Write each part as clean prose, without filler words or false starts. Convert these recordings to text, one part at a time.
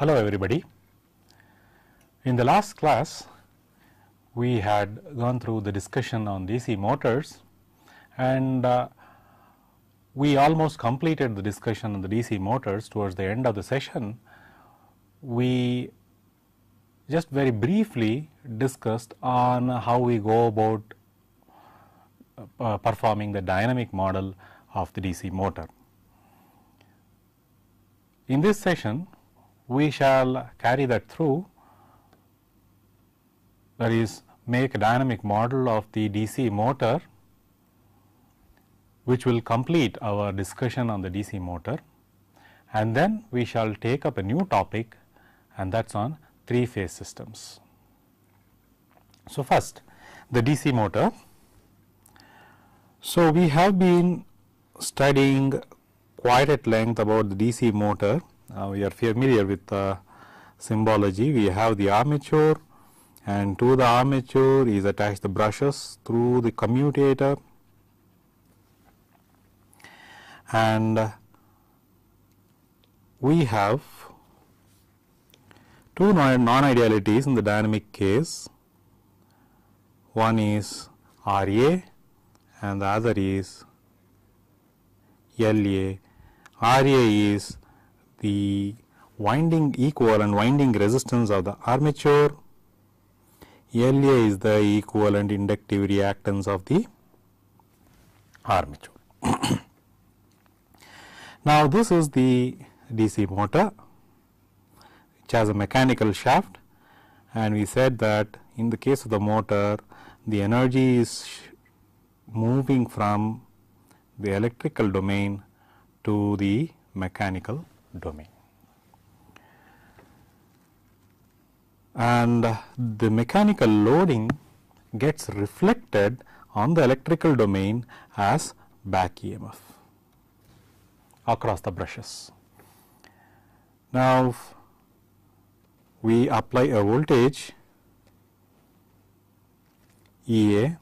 Hello everybody. In the last class we had gone through the discussion on DC motors, and we almost completed the discussion on the DC motors. Towards the end of the session, we just very briefly discussed on how we go about performing the dynamic model of the DC motor. In this session, we shall carry that through, that is, make a dynamic model of the DC motor, which will complete our discussion on the DC motor, and then we shall take up a new topic, and that is on 3-phase systems. So, first the DC motor. So, we have been studying quite at length about the DC motor. We are familiar with the symbology. We have the armature, and to the armature is attached the brushes through the commutator, and we have two non-idealities in the dynamic case. One is RA and the other is LA. RA is the winding equivalent winding resistance of the armature. LA is the equivalent inductive reactance of the armature. Now, this is the DC motor which has a mechanical shaft, and we said that in the case of the motor, the energy is moving from the electrical domain to the mechanical domain, and the mechanical loading gets reflected on the electrical domain as back EMF across the brushes. Now, we apply a voltage EA,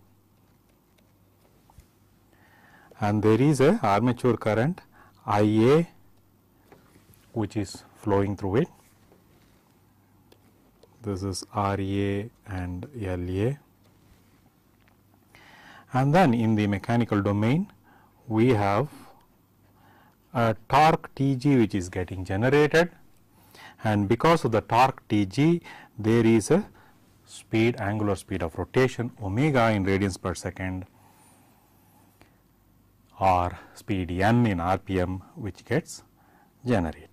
and there is a armature current IA which is flowing through it. This is RA and LA, and then in the mechanical domain we have a torque Tg which is getting generated, and because of the torque Tg there is a speed, angular speed of rotation omega in radians per second, or speed n in RPM, which gets generated.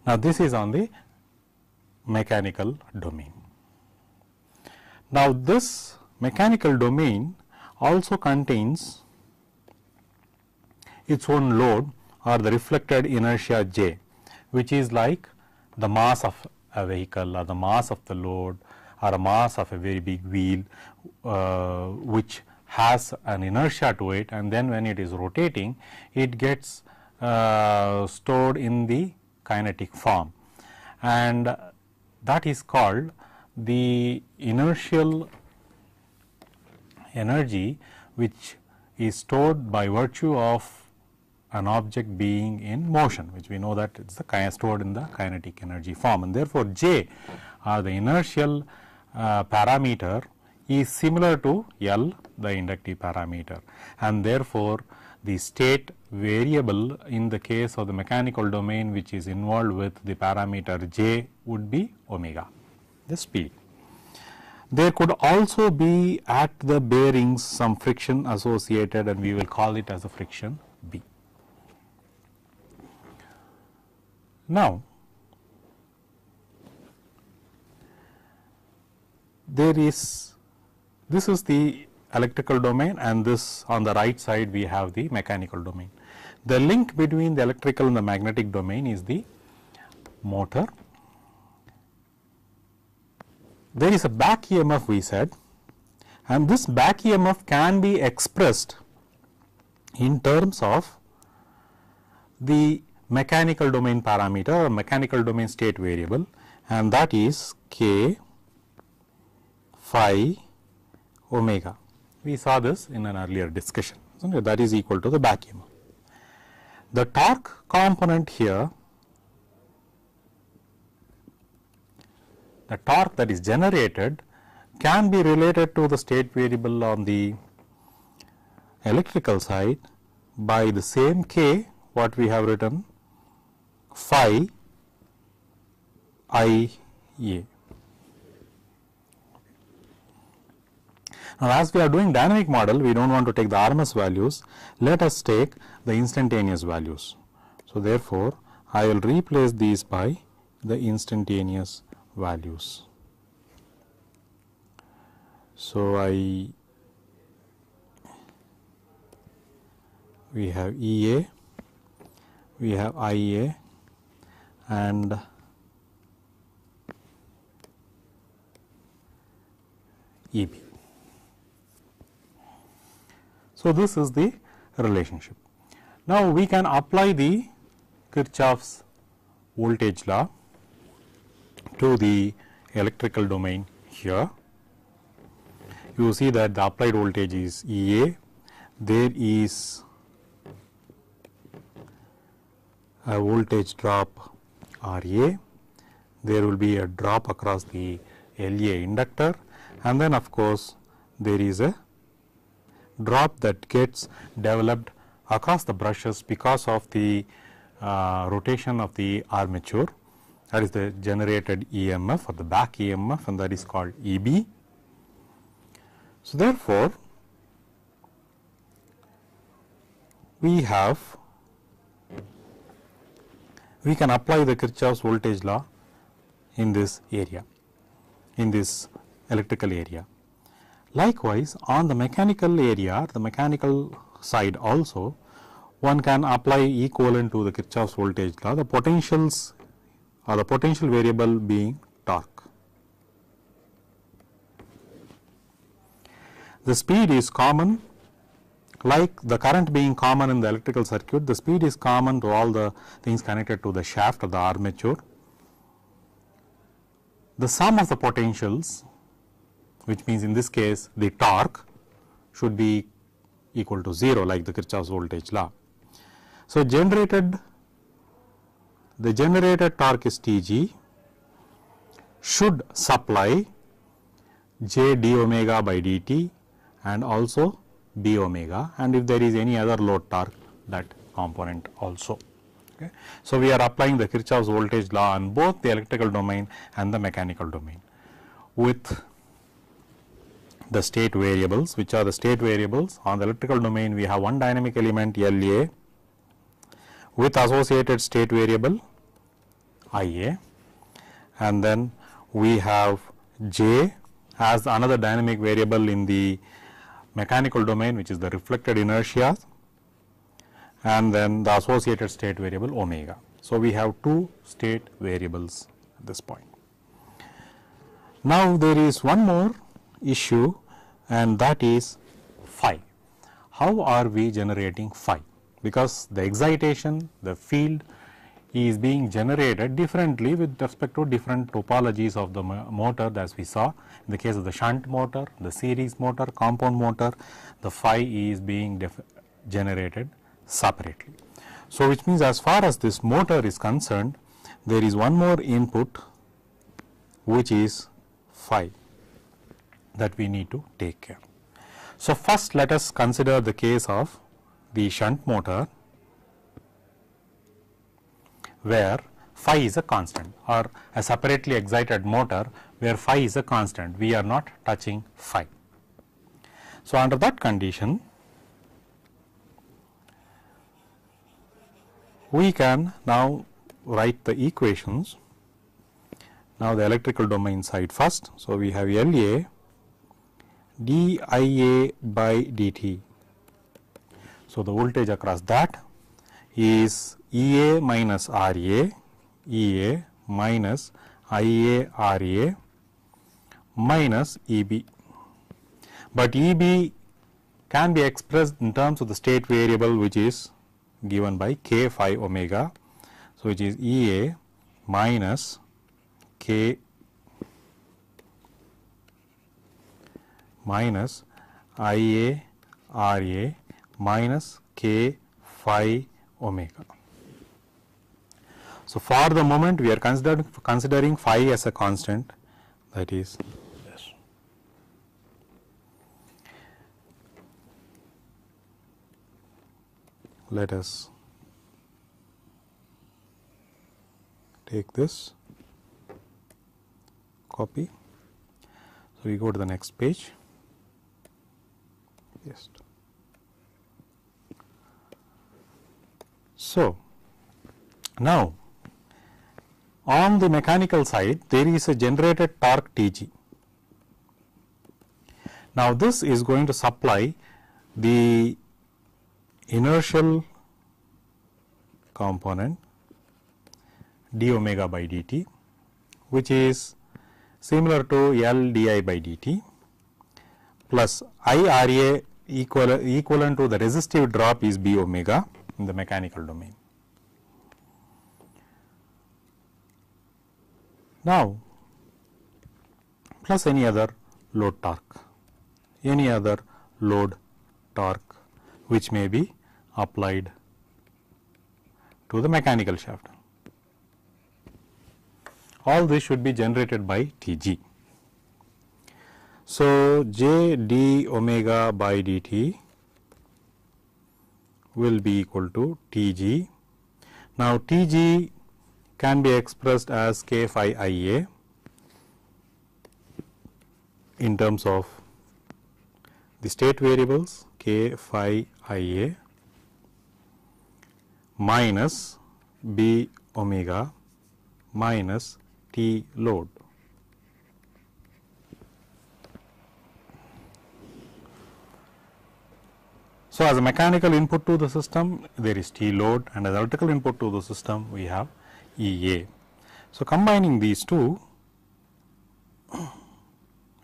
Now, this is on the mechanical domain. Now, this mechanical domain also contains its own load, or the reflected inertia J, which is like the mass of a vehicle, or the mass of the load, or a mass of a very big wheel, which has an inertia to it, and then when it is rotating, it gets stored in the kinetic form, and that is called the inertial energy, which is stored by virtue of an object being in motion, which we know that it is stored in the kinetic energy form, and therefore, J, or the inertial parameter, is similar to L, the inductive parameter, and therefore, the state variable in the case of the mechanical domain which is involved with the parameter j would be omega, the speed. There could also be at the bearings some friction associated, and we will call it as a friction B. Now, this is the electrical domain, and this on the right side we have the mechanical domain. The link between the electrical and the magnetic domain is the motor. There is a back EMF, we said, and this back EMF can be expressed in terms of the mechanical domain parameter or mechanical domain state variable, and that is k phi omega. We saw this in an earlier discussion, so that is equal to the back EMF. The torque component here, the torque that is generated, can be related to the state variable on the electrical side by the same k what we have written phi I A. Now, as we are doing dynamic model, we do not want to take the RMS values, let us take the instantaneous values. So, therefore, I will replace these by the instantaneous values. So, we have EA, we have IA and EB. So, this is the relationship. Now, we can apply the Kirchhoff's voltage law to the electrical domain here. You see that the applied voltage is EA, there is a voltage drop RA, there will be a drop across the LA inductor, and then of course, there is a drop that gets developed across the brushes because of the rotation of the armature, that is the generated EMF or the back EMF, and that is called EB. So, therefore, we can apply the Kirchhoff's voltage law in this area, in this electrical area. Likewise, on the mechanical area, the mechanical side also, one can apply equivalent to the Kirchhoff's voltage law, the potentials or the potential variable being torque. The speed is common, like the current being common in the electrical circuit, the speed is common to all the things connected to the shaft or the armature. The sum of the potentials, which means in this case the torque, should be equal to 0 like the Kirchhoff's voltage law. So, the generated torque is Tg, should supply J d omega by dt and also b omega, and if there is any other load torque, that component also. Okay. So, we are applying the Kirchhoff's voltage law on both the electrical domain and the mechanical domain with the state variables, which are the state variables. On the electrical domain, we have one dynamic element LA with associated state variable IA, and then we have J as another dynamic variable in the mechanical domain, which is the reflected inertia, and then the associated state variable omega. So, we have two state variables at this point. Now, there is one more issue, and that is phi. How are we generating phi? Because the excitation, the field is being generated differently with respect to different topologies of the motor, as we saw in the case of the shunt motor, the series motor, compound motor, the phi is being generated separately. So, which means as far as this motor is concerned, there is one more input which is phi that we need to take care. So, first let us consider the case of the shunt motor where phi is a constant, or a separately excited motor where phi is a constant, we are not touching phi. So, under that condition we can now write the equations. Now, the electrical domain side first. So, we have LA dIA by dt. So, the voltage across that is EA minus RA, EA minus IA RA minus EB, but EB can be expressed in terms of the state variable which is given by k phi omega. So, which is EA minus k minus IA RA minus k phi omega. So, for the moment we are considering phi as a constant, that is this. Let us take this, copy. So, we go to the next page. Yes. So, now on the mechanical side there is a generated torque Tg. Now, this is going to supply the inertial component d omega by dt, which is similar to L di by dt, plus I RA equivalent to the resistive drop is B omega in the mechanical domain. Now, plus any other load torque, which may be applied to the mechanical shaft. All this should be generated by Tg. So, J d omega by dt will be equal to Tg. Now, Tg can be expressed as k phi Ia in terms of the state variables k phi Ia minus B omega minus T load. So, as a mechanical input to the system there is T load, and as electrical input to the system we have EA. So, combining these two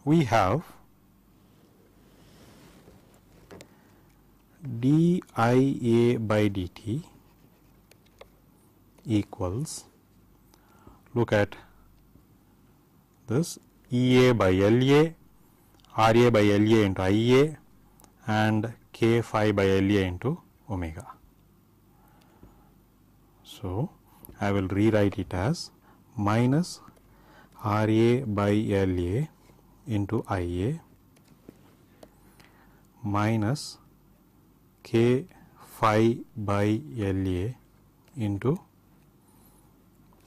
we have dIA by dt equals, look at this, EA by LA, RA by LA into IA and k phi by LA into omega. So, I will rewrite it as minus RA by LA into IA minus k phi by LA into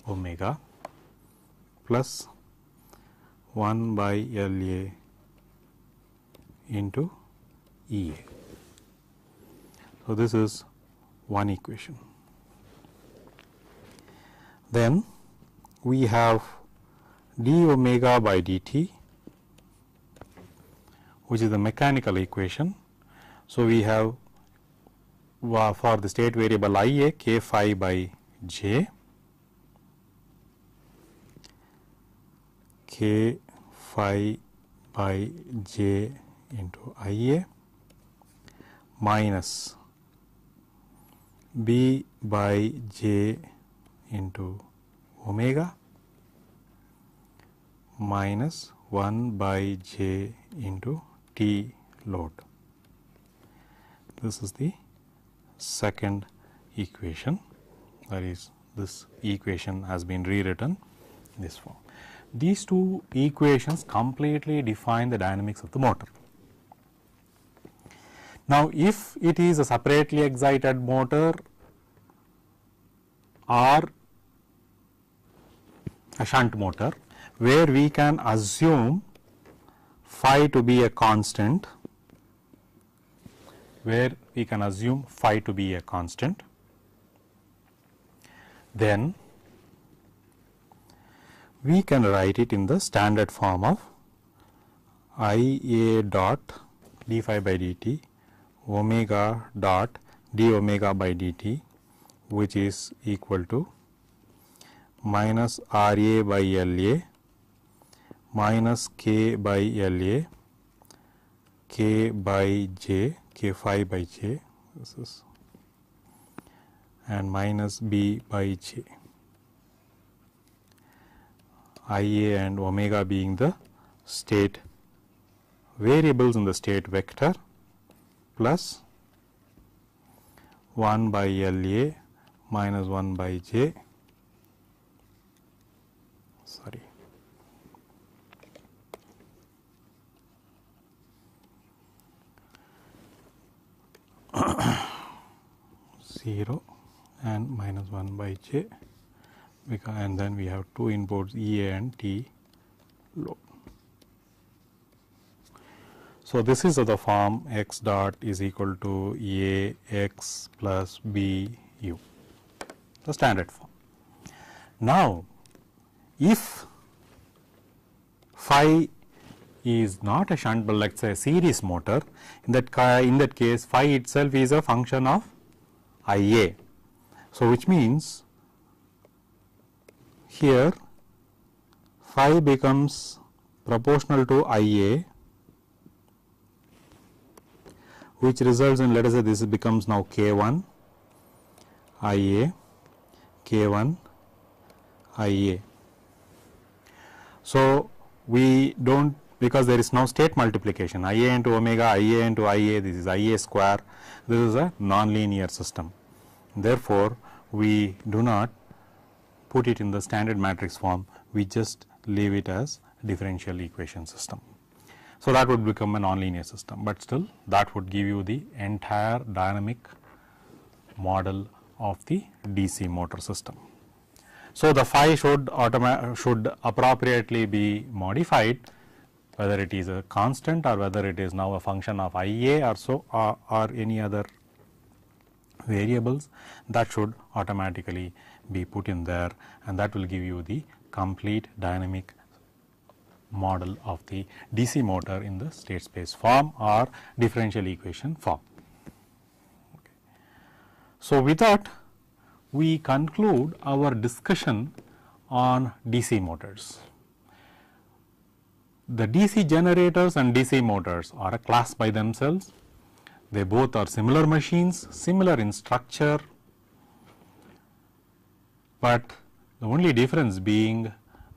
omega plus 1 by LA into EA. So, this is one equation. Then we have d omega by dt, which is the mechanical equation. So, we have for the state variable Ia k phi by j, k phi by j into Ia minus B by j into omega minus 1 by j into T load. This is the second equation, that is, this equation has been rewritten in this form. These two equations completely define the dynamics of the motor. Now, if it is a separately excited motor or a shunt motor, where we can assume phi to be a constant, then we can write it in the standard form of IA dot d phi by dt omega dot d omega by dt, which is equal to minus RA by LA minus K by LA K by J, K phi by J, this is, and minus B by J, IA and omega being the state variables in the state vector, plus 1 by LA minus 1 by J, sorry, zero and minus 1 by J, because, and then we have two inputs EA and T load. So, this is the form x dot is equal to A x plus B u, the standard form. Now, if phi is not a shunt, but let us say a series motor, in that case phi itself is a function of IA. So, which means here phi becomes proportional to IA, which results in, let us say this becomes now K1 IA, K1 IA. So, we do not, because there is now state multiplication, IA into omega, IA into IA, this is IA square, this is a nonlinear system. Therefore, we do not put it in the standard matrix form, we just leave it as differential equation system. So, that would become a nonlinear system, but still that would give you the entire dynamic model of the DC motor system. So, the phi should appropriately be modified, whether it is a constant or whether it is now a function of IA or so, or any other variables, that should automatically be put in there, and that will give you the complete dynamic model of the DC motor in the state space form or differential equation form. Okay. So, with that we conclude our discussion on DC motors. The DC generators and DC motors are a class by themselves. They both are similar machines, similar in structure, but the only difference being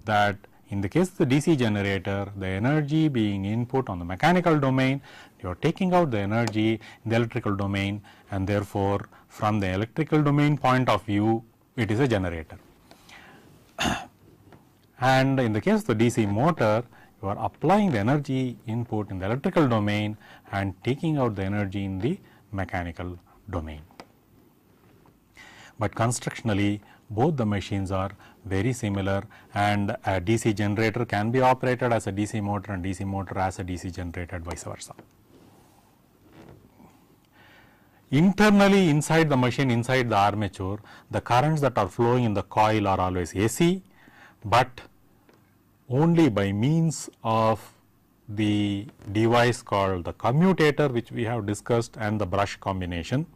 that in the case of the DC generator, the energy being input on the mechanical domain, you are taking out the energy in the electrical domain, and therefore, from the electrical domain point of view, it is a generator. And in the case of the DC motor, you are applying the energy input in the electrical domain and taking out the energy in the mechanical domain. But constructionally, both the machines are very similar, and a DC generator can be operated as a DC motor and DC motor as a DC generator, vice versa. Internally inside the machine, inside the armature, the currents that are flowing in the coil are always AC, but only by means of the device called the commutator, which we have discussed, and the brush combination.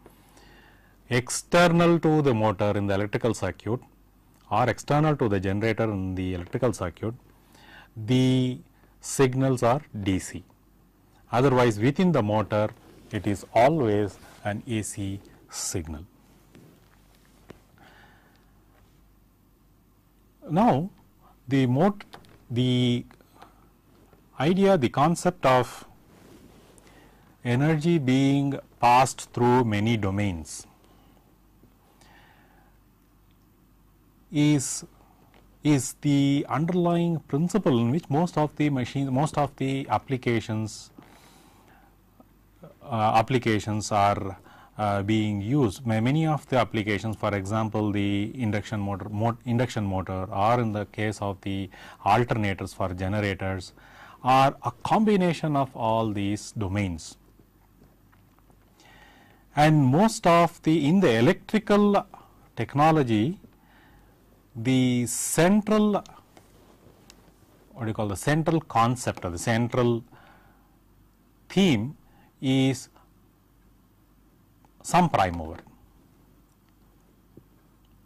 External to the motor in the electrical circuit or external to the generator in the electrical circuit, the signals are DC. Otherwise, within the motor, it is always an AC signal. Now, the idea, the concept of energy being passed through many domains is the underlying principle in which most of the machines, most of the applications applications are being used. Many of the applications, for example, the induction motor, or in the case of the alternators for generators, are a combination of all these domains. And most of the in the electrical technology, the central, what do you call, the central concept or the central theme is some prime mover,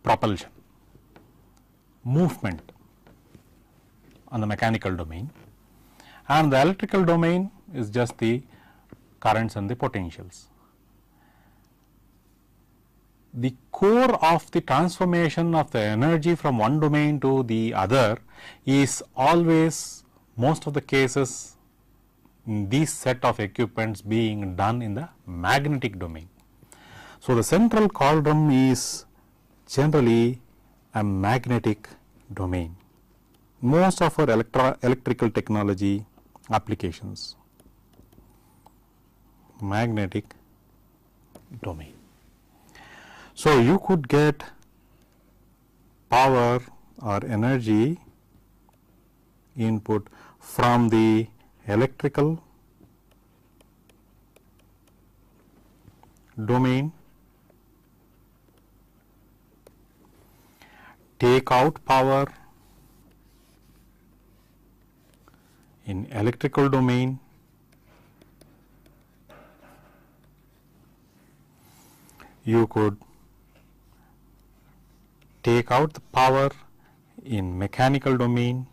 propulsion, movement on the mechanical domain, and the electrical domain is just the currents and the potentials. The core of the transformation of the energy from one domain to the other is always, most of the cases, in this set of equipments being done in the magnetic domain. So, the central cauldron is generally a magnetic domain. Most of our electrical technology applications, magnetic domain. So, you could get power or energy input from the electrical domain, take out power in electrical domain, you could take out the power in mechanical domain,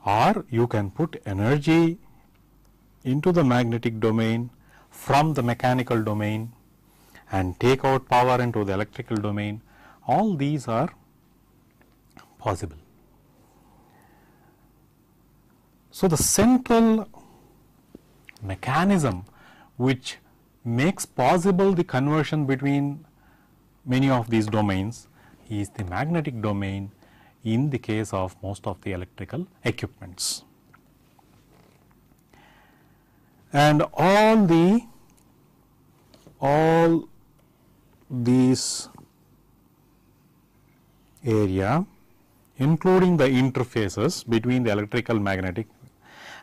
or you can put energy into the magnetic domain from the mechanical domain and take out power into the electrical domain. All these are possible. So, the central mechanism which makes possible the conversion between many of these domains is the magnetic domain in the case of most of the electrical equipments. And all these area, including the interfaces between the electrical, magnetic,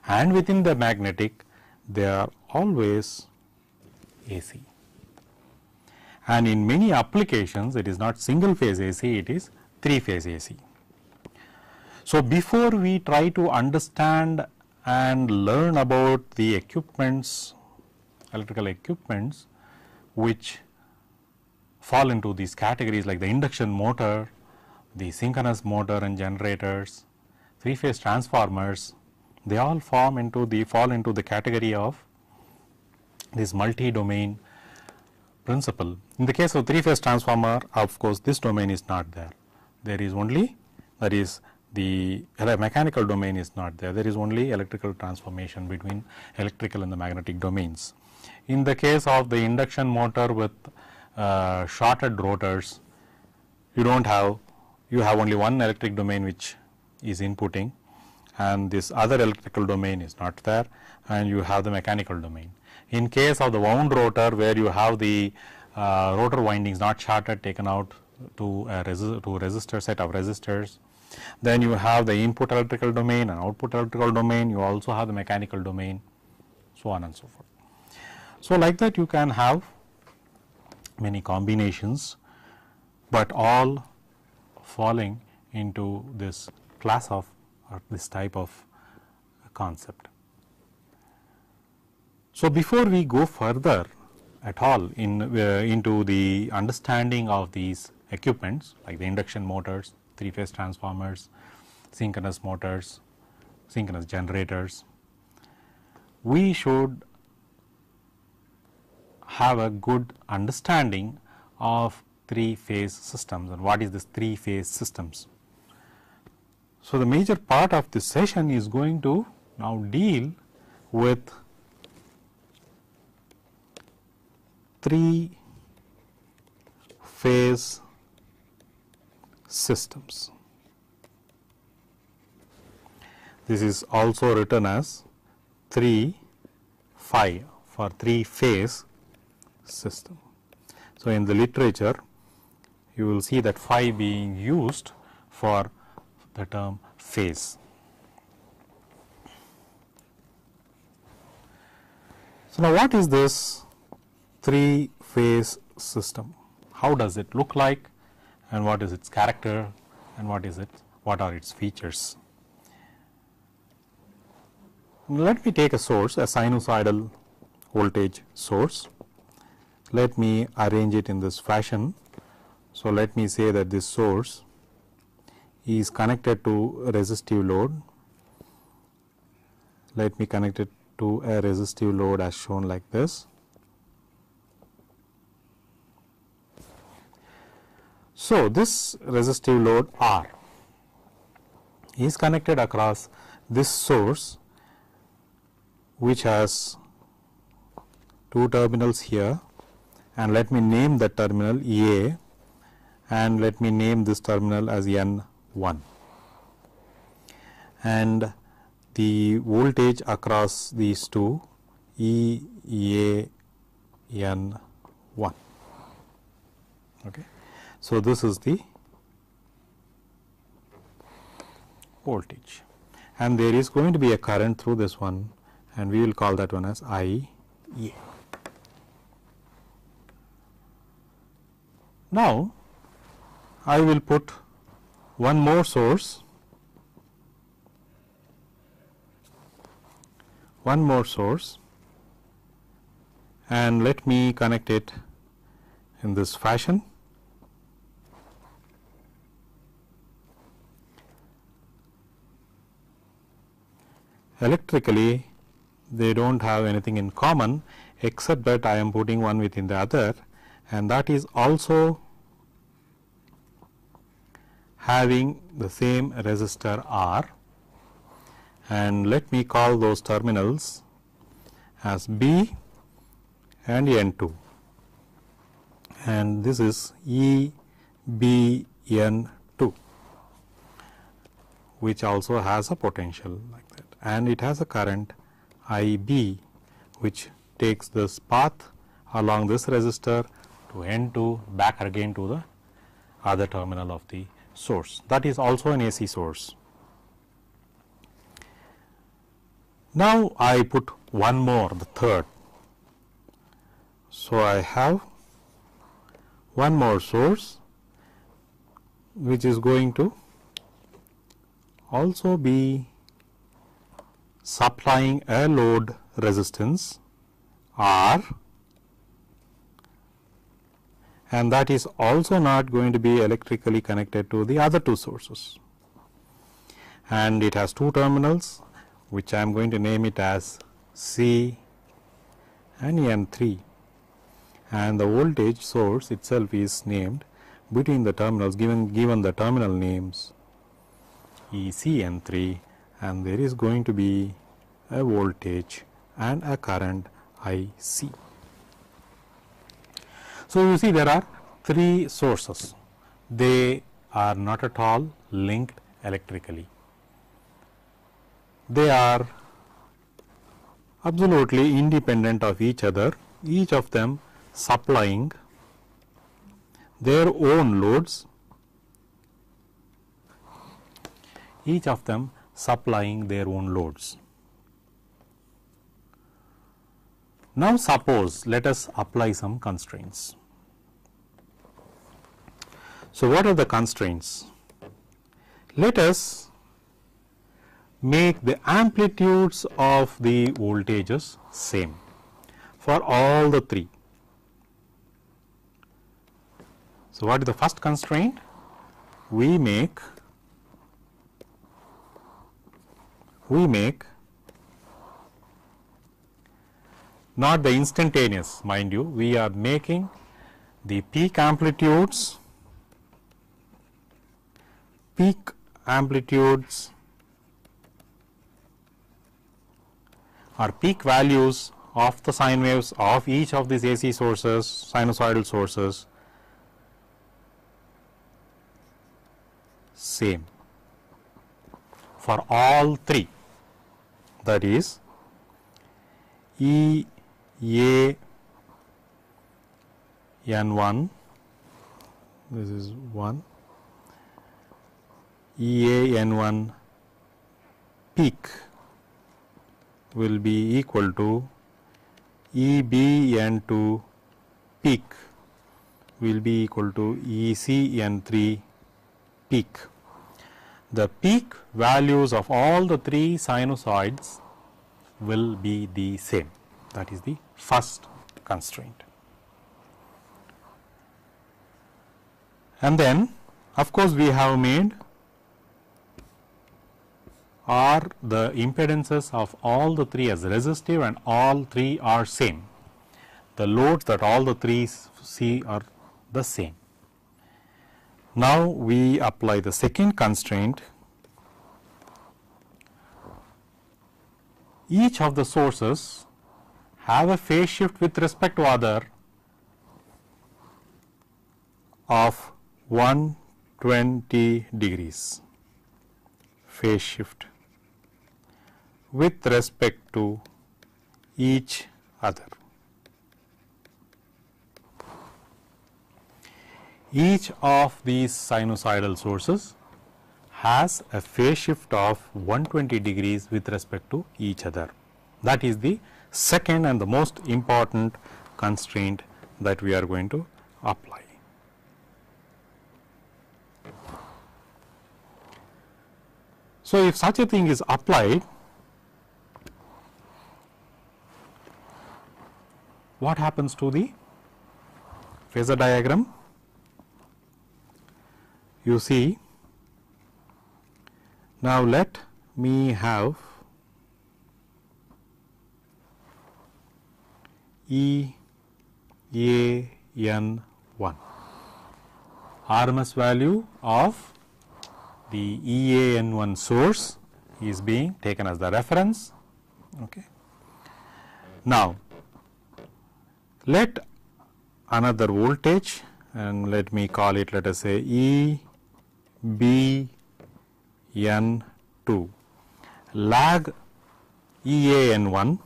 and within the magnetic, they are always AC. And in many applications, it is not single phase AC, it is 3-phase AC. So, before we try to understand and learn about the equipments, electrical equipments, which fall into these categories like the induction motor, the synchronous motor and generators, 3-phase transformers, they all fall into the category of this multi-domain principle. In the case of 3-phase transformer, of course, this domain is not there. There is only, that is, the mechanical domain is not there. There is only electrical transformation between electrical and the magnetic domains. In the case of the induction motor with shorted rotors, you have only one electric domain which is inputting, and this other electrical domain is not there, and you have the mechanical domain. In case of the wound rotor, where you have the rotor windings not shorted, taken out to a resistor, set of resistors, then you have the input electrical domain and output electrical domain, you also have the mechanical domain, so on and so forth. So, like that you can have many combinations, but all falling into this class of or this type of concept. So, before we go further at all into the understanding of these equipments like the induction motors, 3-phase transformers, synchronous motors, synchronous generators, we should have a good understanding of 3-phase systems and what is this 3-phase systems. So, the major part of this session is going to now deal with 3-phase systems. This is also written as 3 phi for 3 phase system. So, in the literature you will see that phi being used for the term phase. So, now what is this 3 phase system? How does it look like, and what is its character, and what are its features? Let me take a source, a sinusoidal voltage source. Let me arrange it in this fashion. So, let me say that this source is connected to a resistive load. Let me connect it to a resistive load as shown like this. So, this resistive load R is connected across this source, which has 2 terminals here, and let me name the terminal A, and let me name this terminal as N1, and the voltage across these two EAN1. Okay. So, this is the voltage, and there is going to be a current through this one, and we will call that one as IA. Now, I will put one more source, and let me connect it in this fashion. Electrically, they do not have anything in common, except that I am putting one within the other, and that is also having the same resistor R, and let me call those terminals as B and N2, and this is EBN2, which also has a potential like that, and it has a current IB, which takes this path along this resistor to N2 back again to the other terminal of the source. That is also an AC source. Now, I put one more, the third. So, I have one more source, which is going to also be supplying a load resistance R, and that is also not going to be electrically connected to the other two sources, and it has 2 terminals, which I am going to name it as C and N3, and the voltage source itself is named between the terminals, given the terminal names EC&3, and there is going to be a voltage and a current IC. So, you see there are 3 sources, they are not at all linked electrically, they are absolutely independent of each other, each of them supplying their own loads, Now, suppose let us apply some constraints. So, what are the constraints? Let us make the amplitudes of the voltages same for all the 3. So, what is the first constraint? We make not the instantaneous, mind you, we are making the peak amplitudes or peak values of the sine waves of each of these AC sources, sinusoidal sources, same for all 3. that is E A N1, this is 1, E A N1 peak will be equal to E B N2 peak will be equal to E C N3 peak. The peak values of all the three sinusoids will be the same. That is the first constraint. And then of course, we have made are the impedances of all the three as resistive and all three are same. The loads that all the three see are the same. Now, we apply the second constraint. Each of the sources have a phase shift with respect to other of 120 degrees phase shift with respect to each other. Each of these sinusoidal sources has a phase shift of 120 degrees with respect to each other. That is the second and the most important constraint that we are going to apply. So, if such a thing is applied, what happens to the phasor diagram? You see, now let me have E A N 1 RMS value of the E A N 1 source is being taken as the reference. Okay. Now, let another voltage and let me call it, let us say E B N 2 lag E A N 1.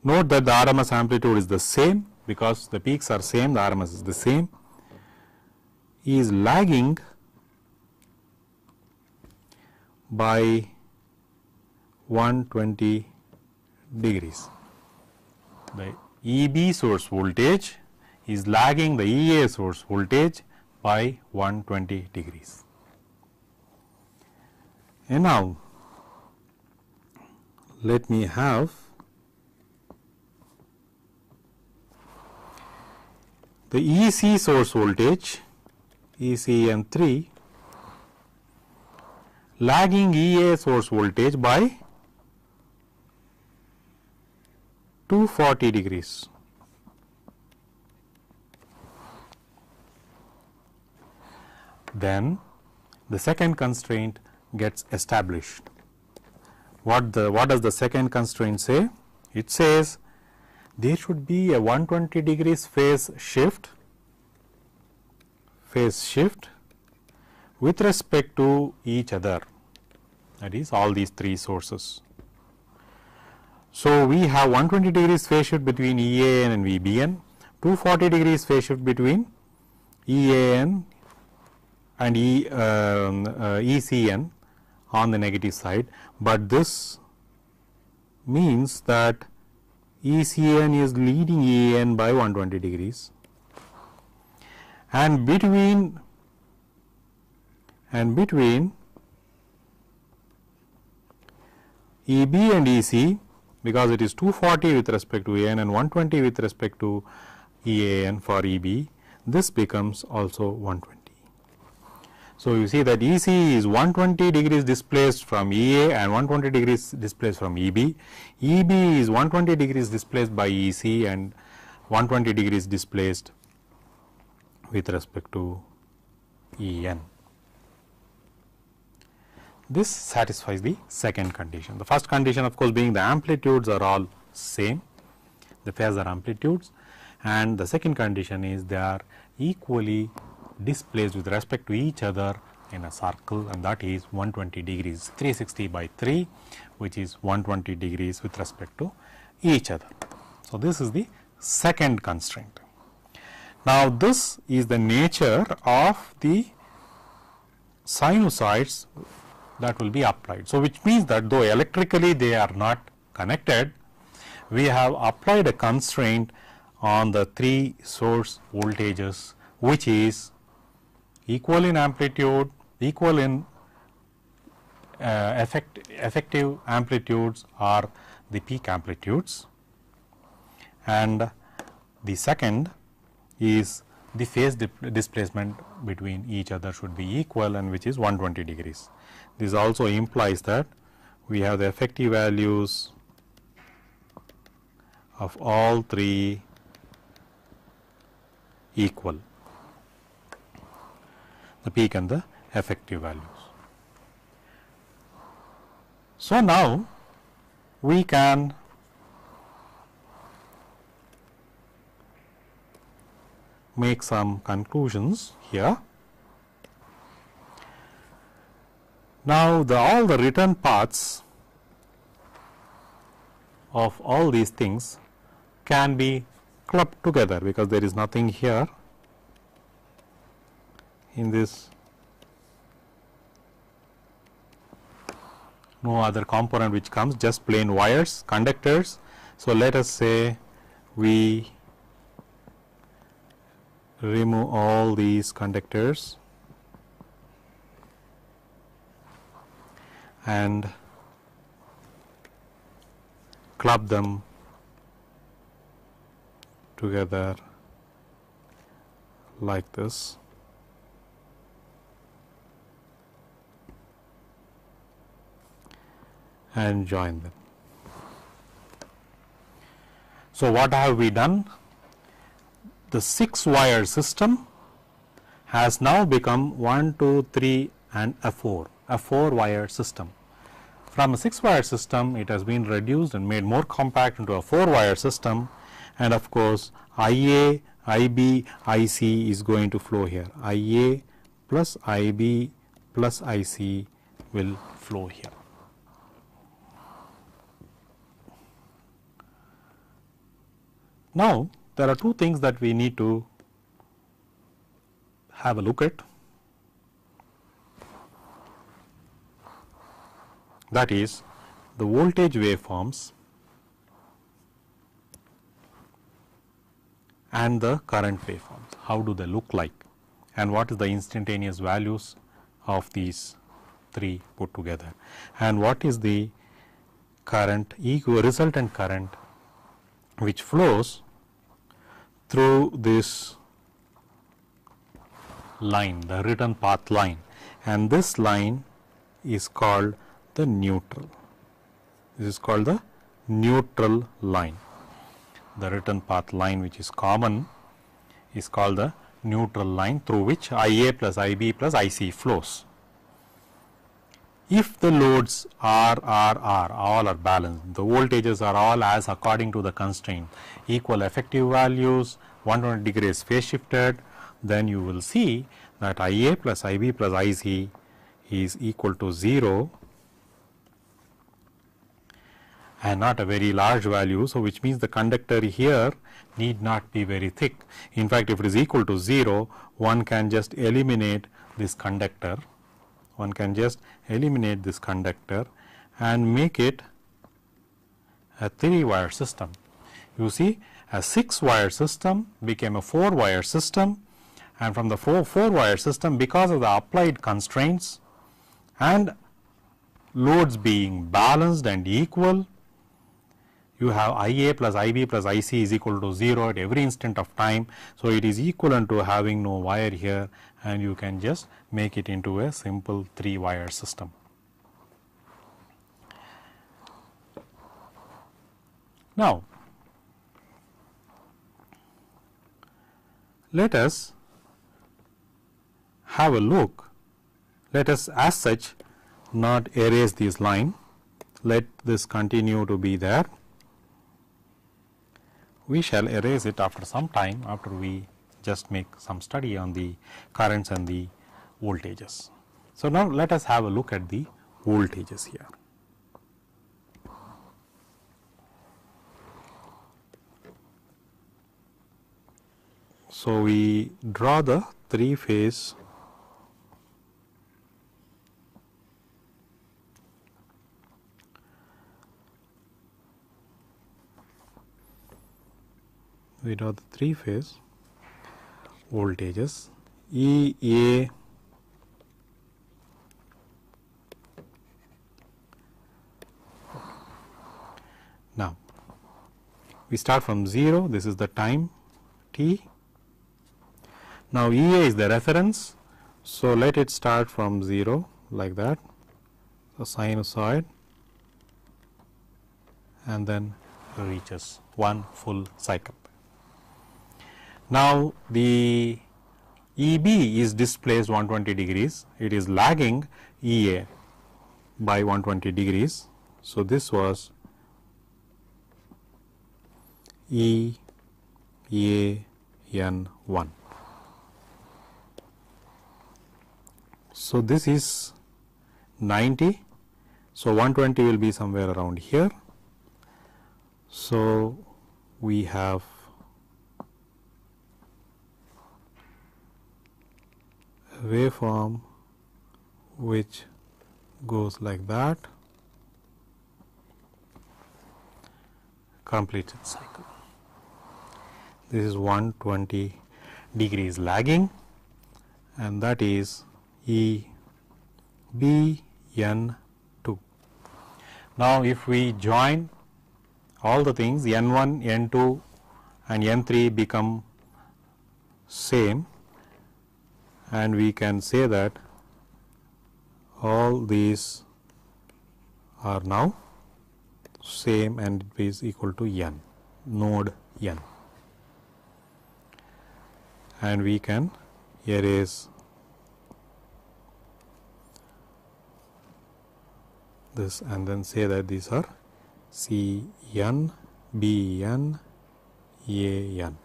Note that the RMS amplitude is the same because the peaks are same, the RMS is the same, is lagging by 120 degrees. The EB source voltage is lagging the EA source voltage by 120 degrees. And now, let me have the EC source voltage ECN3 lagging EA source voltage by 240 degrees. Then the second constraint gets established. What does the second constraint say? It says there should be a 120 degrees phase shift with respect to each other, that is all these three sources. So, we have 120 degrees phase shift between EAN and VBN, 240 degrees phase shift between EAN and ECN on the negative side, but this means that ECN is leading EAN by 120 degrees, and between EB and EC, because it is 240 with respect to AN and 120 with respect to EAN for EB, this becomes also 120. So, you see that EC is 120 degrees displaced from EA and 120 degrees displaced from EB. EB is 120 degrees displaced by EC and 120 degrees displaced with respect to EN. This satisfies the second condition. The first condition, of course, being the amplitudes are all same, the phasor amplitudes, and the second condition is they are equally displaced with respect to each other in a circle, and that is 120 degrees, 360 by 3, which is 120 degrees with respect to each other. So, this is the second constraint. Now, this is the nature of the sinusoids that will be applied. So, which means that though electrically they are not connected, we have applied a constraint on the three source voltages, which is equal in amplitude, equal in effective amplitudes or the peak amplitudes, and the second is the phase displacement between each other should be equal, and which is 120 degrees. This also implies that we have the effective values of all three equal, the peak and the effective values. So, now we can make some conclusions here. Now, all the return paths of all these things can be clubbed together, because there is nothing here in this, no other component which comes, just plain wires, conductors. So, let us say we remove all these conductors and club them together like this. And join them. So, what have we done? The 6 wire system has now become 1, 2, 3 and a 4 wire system. From a 6 wire system, it has been reduced and made more compact into a 4 wire system, and of course, IA, IB, IC is going to flow here. IA plus IB plus IC will flow here. Now, there are two things that we need to have a look at. That is the voltage waveforms and the current waveforms. How do they look like, and what is the instantaneous values of these three put together, and what is the current resultant current which flows through this line, the return path line, and this line is called the neutral. This is called the neutral line. The return path line, which is common, is called the neutral line, through which IA plus IB plus IC flows. If the loads all are balanced, the voltages are all as according to the constraint, equal effective values, 120 degrees phase shifted, then you will see that IA plus IB plus IC is equal to 0 and not a very large value. So, which means the conductor here need not be very thick. In fact, if it is equal to 0, one can just eliminate this conductor. One can just eliminate this conductor and make it a 3 wire system. You see, a 6 wire system became a 4 wire system, and from the 4 wire system, because of the applied constraints and loads being balanced and equal, you have IA plus IB plus IC is equal to 0 at every instant of time. So, it is equivalent to having no wire here, and you can just make it into a simple 3 wire system. Now, let us have a look. Let us as such not erase this line, let this continue to be there. We shall erase it after some time, after we just make some study on the currents and the voltages. So, now let us have a look at the voltages here. So, we draw the 3-phase voltages EA Now, we start from 0, this is the time t. Now, EA is the reference, so let it start from 0 like that, the sinusoid, and then reaches one full cycle. Now, the EB is displaced 120 degrees, it is lagging EA by 120 degrees. So, this was EAN1. So, this is 90. So, 120 will be somewhere around here. So, we have a waveform which goes like that, completed cycle. This is 120 degrees lagging, and that is EBN2. Now, if we join all the things, N1, N2 and N3 become same, and we can say that all these are now same and it is equal to N, node N. And we can erase this and then say that these are CN, BN, AN.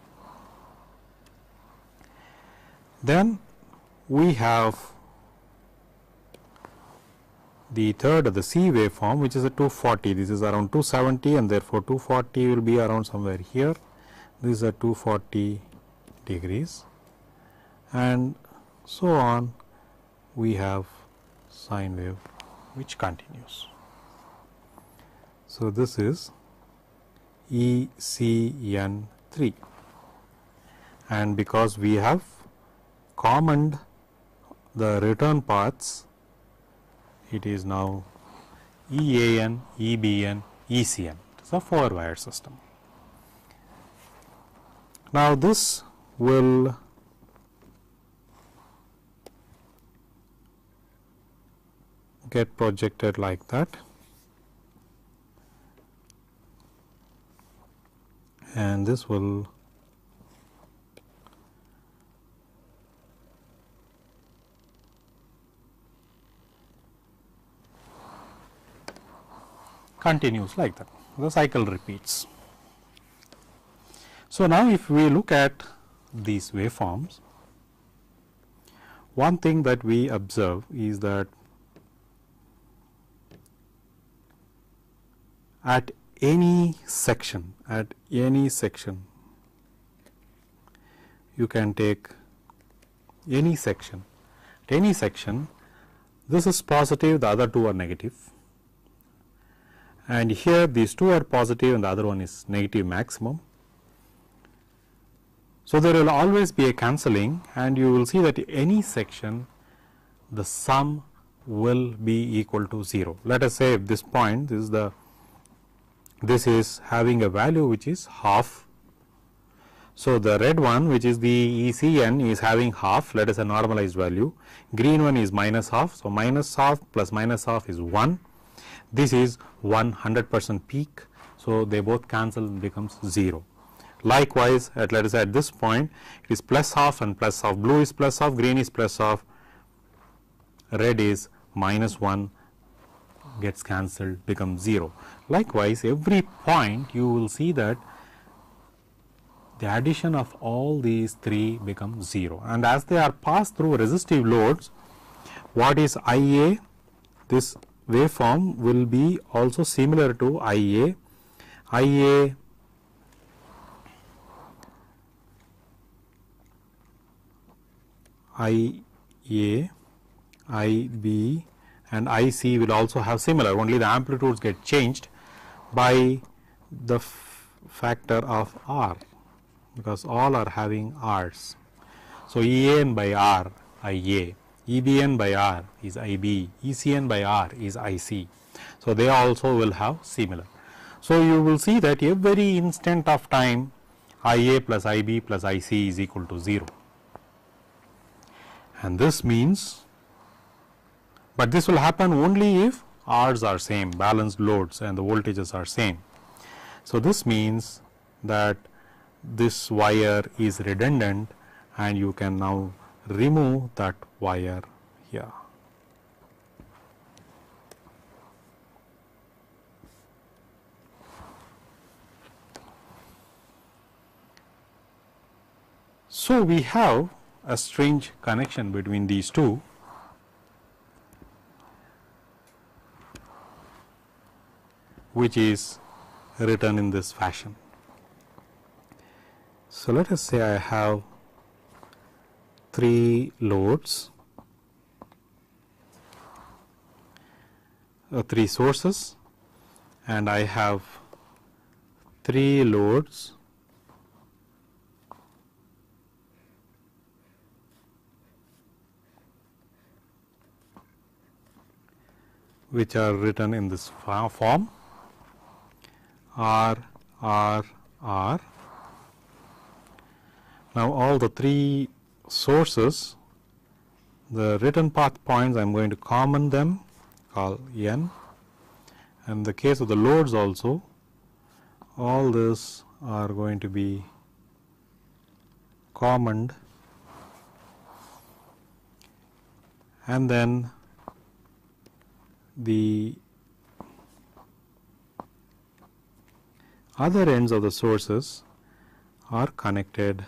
Then we have the third, the C waveform, which is a 240. This is around 270, and therefore 240 will be around somewhere here. This is a 240 degrees, and so on. We have sine wave which continues. So, this is ECN3, and because we have commoned the return paths, it is now EAN, EBN, ECN. It is a 4-wire system. Now, this will get projected like that, and this will continues like that, the cycle repeats. So, now if we look at these waveforms, one thing that we observe is that at any section, you can take any section. At any section, this is positive, the other two are negative, and here these two are positive and the other one is negative maximum. So, there will always be a cancelling, and you will see that any section the sum will be equal to 0. Let us say if this point this is having a value which is half. So, the red one, which is the ECN, is having half, let us say normalized value. Green one is minus half. So, minus half plus minus half is 1. This is 100% peak. So, they both cancel and becomes 0. Likewise, let us say at this point it is plus half and plus half, blue is plus half, green is plus half, red is minus 1, gets cancelled, becomes 0. Likewise, every point you will see that the addition of all these three becomes 0, and as they are passed through resistive loads, What is IA? This waveform will be also similar to IA. IA IB and IC will also have similar, only the amplitudes get changed by the factor of R, because all are having R's. So, EAN by R IA, EBN by R is IB, ECN by R is IC. So, they also will have similar. So, you will see that every instant of time IA plus IB plus IC is equal to 0, and this means, but this will happen only if R's are same, balanced loads and the voltages are same. So, this means that this wire is redundant and you can now remove that wire here. So, we have a strange connection between these two, which is written in this fashion. So, let us say I have 3 loads, 3 sources, and I have 3 loads which are written in this form R, R, R. Now, all the 3 sources, the written path points I am going to common them, call N, and in the case of the loads also, all this are going to be commoned, and then the other ends of the sources are connected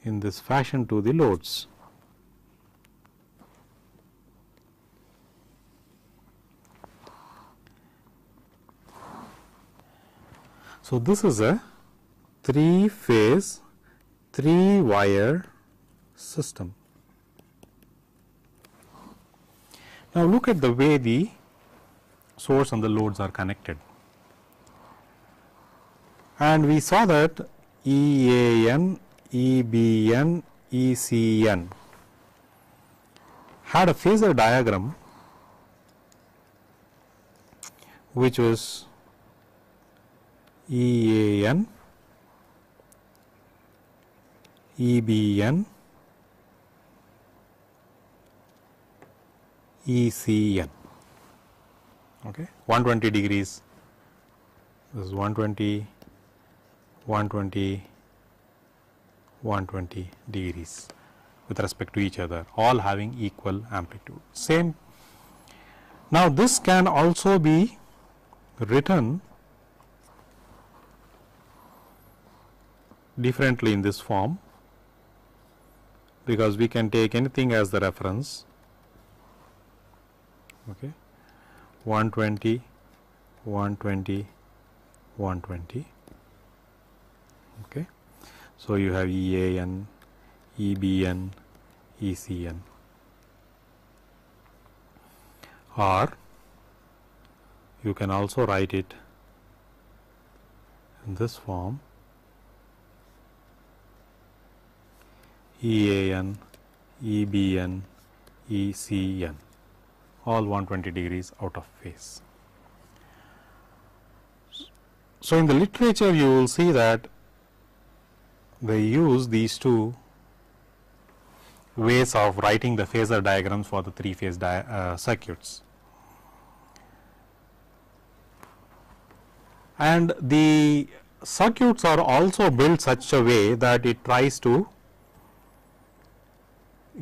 in this fashion to the loads. So, this is a 3-phase, 3-wire system. Now, look at the way the source and the loads are connected, and we saw that EAN, EBN, ECN had a phasor diagram which was EAN, EBN, ECN. Okay, 120 degrees, this is 120, 120, 120 degrees with respect to each other, all having equal amplitude, same. Now, this can also be written differently in this form, because we can take anything as the reference. Okay. 120, 120, 120. Okay. So, you have EAN, EBN, ECN, or you can also write it in this form, EAN, EBN, ECN, all 120 degrees out of phase. So, in the literature you will see that they use these two ways of writing the phasor diagrams for the 3-phase circuits. And the circuits are also built such a way that it tries to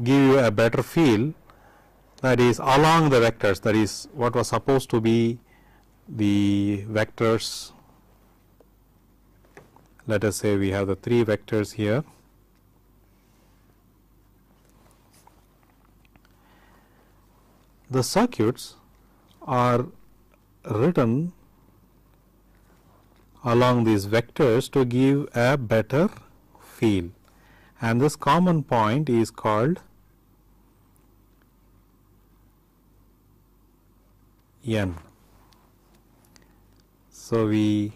give you a better feel, that is along the vectors, that is what was supposed to be the vectors. Let us say we have the 3 vectors here, the circuits are written along these vectors to give a better feel, and this common point is called N. So we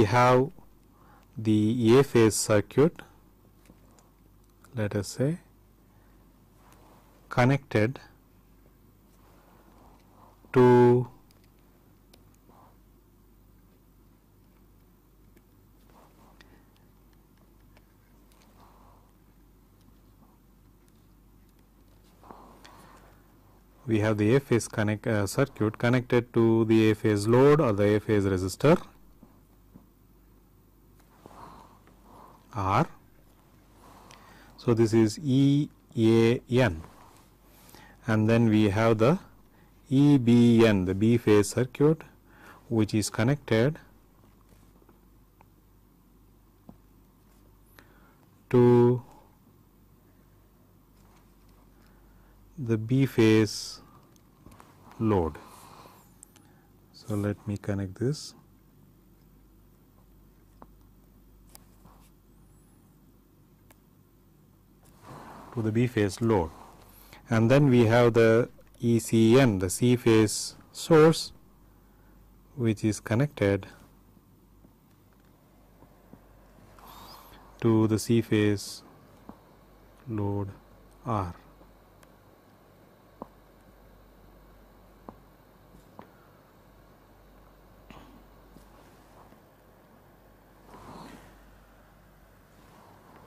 have the A phase circuit, let us say, connected to we have the A phase circuit connected to the A phase load or the A phase resistor R. So, this is EAN, and then we have the EBN, the B phase circuit, which is connected to the B phase load. So, let me connect this. To the B phase load, and then we have the ECN, the C phase source, which is connected to the C phase load R.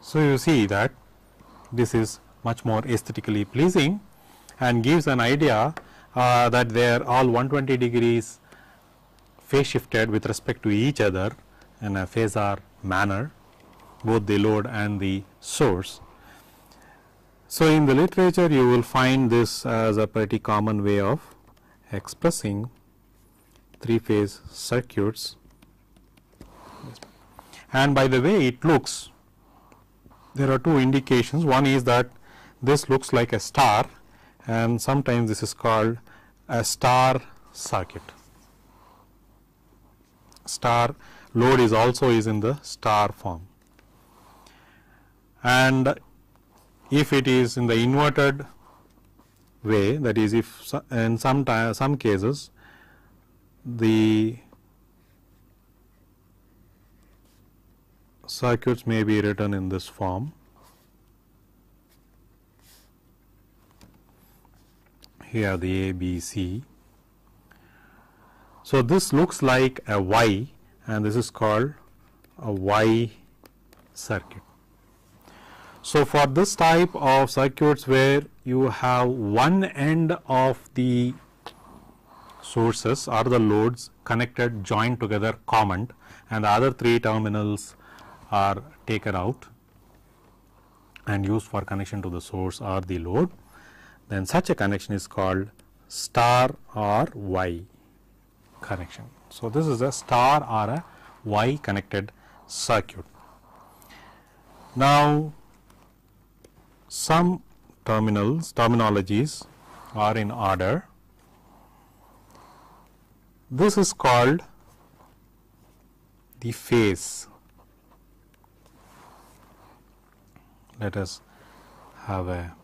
So, you see that this is much more aesthetically pleasing and gives an idea that they are all 120 degrees phase shifted with respect to each other in a phasor manner, both the load and the source. So, in the literature you will find this as a pretty common way of expressing three phase circuits, and by the way it looks, there are two indications. One is that this looks like a star, and sometimes this is called a star circuit. Star load is also in the star form, and if it is in the inverted way, that is, if in some cases the circuits may be written in this form. Here the A, B, C. So, this looks like a Y, and this is called a Y circuit. So, for this type of circuits where you have one end of the sources or the loads connected, joined together, common, and the other three terminals are taken out and used for connection to the source or the load, then such a connection is called star or Y connection. So, this is a star or a Y connected circuit. Now, some terminologies are in order. This is called the phase. Let us have a,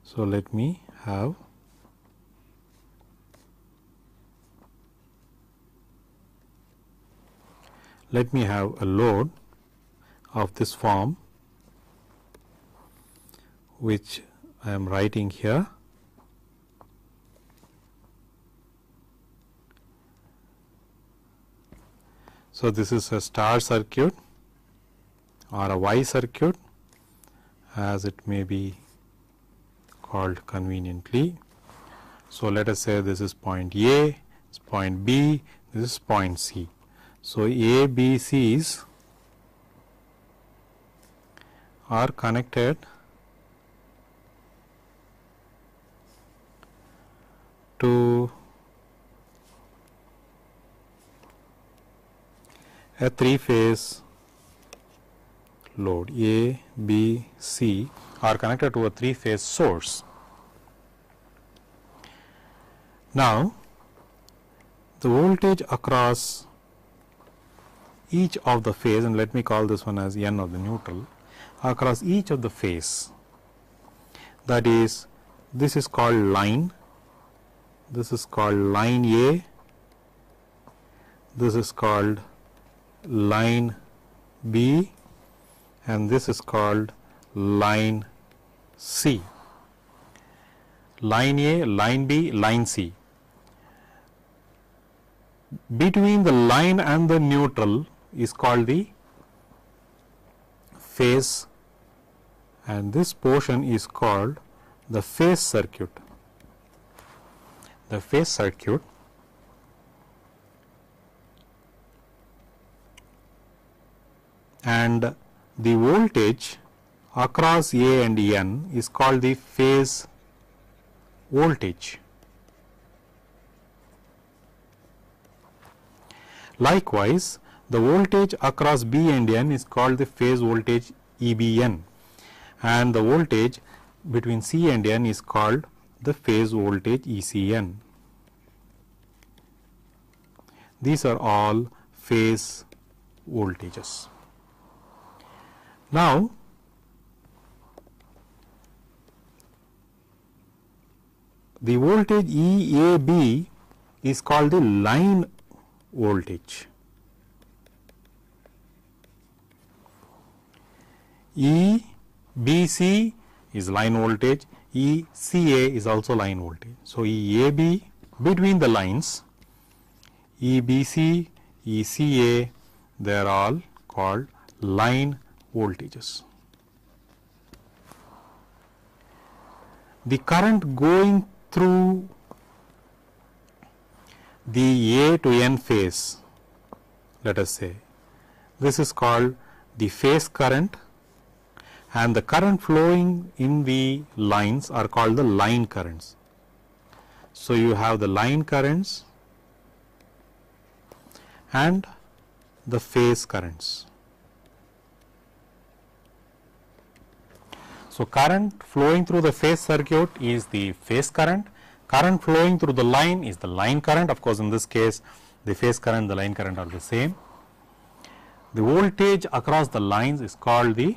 so let me have a load of this form, which I am writing here. So, this is a star circuit or a Y circuit, as it may be called conveniently. So, let us say this is point A, this is point B, this is point C. So, A, B, C's are connected to a three phase load A, B, C are connected to a 3-phase source. Now, the voltage across each of the phase, and let me call this one as N of the neutral, across each of the phase, that is, this is called line, this is called line A, this is called line B, and this is called line C. Line A, line B, line C. Between the line and the neutral is called the phase, and this portion is called the phase circuit. The phase circuit and the voltage across A and N is called the phase voltage. Likewise, the voltage across B and N is called the phase voltage EBN, and the voltage between C and N is called the phase voltage ECN. These are all phase voltages. Now, the voltage EAB is called the line voltage. EBC is line voltage, ECA is also line voltage. So, EAB between the lines, EBC, ECA, they are all called line voltages. The current going through the A to N phase, let us say, this is called the phase current, and the current flowing in the lines are called the line currents. So, you have the line currents and the phase currents. So, current flowing through the phase circuit is the phase current, current flowing through the line is the line current. Of course, in this case the phase current, the line current are the same. The voltage across the lines is called the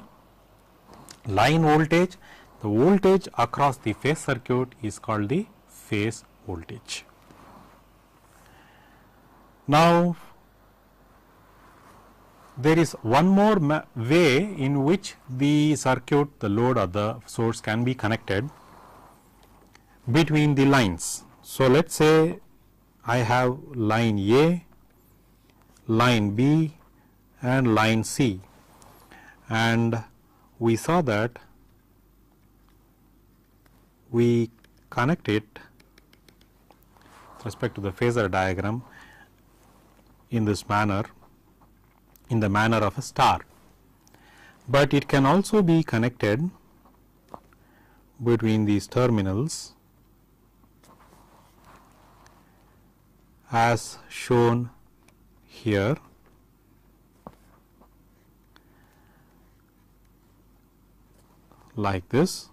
line voltage, the voltage across the phase circuit is called the phase voltage. Now, there is one more way in which the circuit, the load or the source can be connected between the lines. So, let us say I have line A, line B and line C, and we saw that we connect it with respect to the phasor diagram in this manner, in the manner of a star, but it can also be connected between these terminals as shown here. Like this,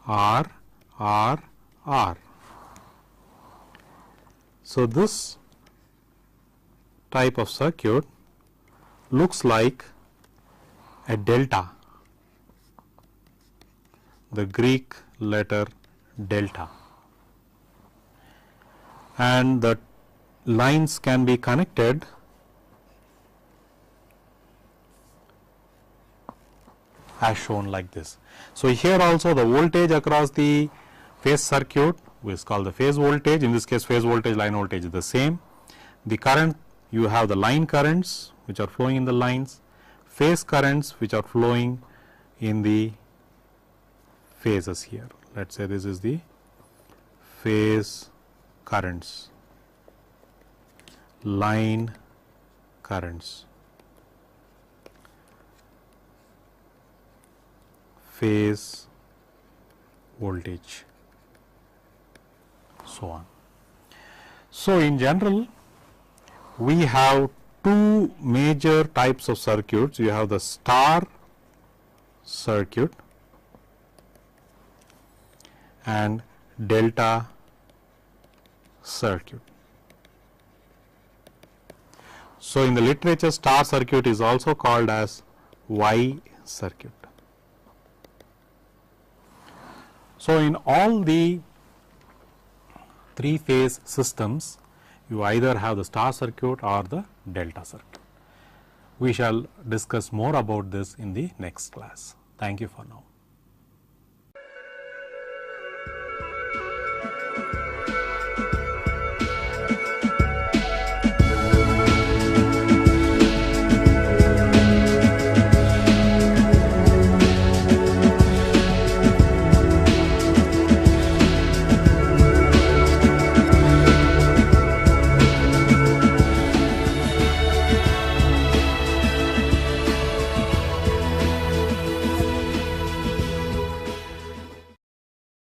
R, R, R. So, this type of circuit looks like a delta, the Greek letter delta, and the lines can be connected as shown like this. So, here also the voltage across the phase circuit is called the phase voltage. In this case, phase voltage, line voltage is the same. The current, you have the line currents which are flowing in the lines, phase currents which are flowing in the phases here. Let us say this is the phase currents, line currents, phase voltage, so on. So, in general, we have two major types of circuits. You have the star circuit and delta circuit. So, in the literature, star circuit is also called as Y circuit. So, in all the three phase systems, you either have the star circuit or the delta circuit. We shall discuss more about this in the next class. Thank you for now.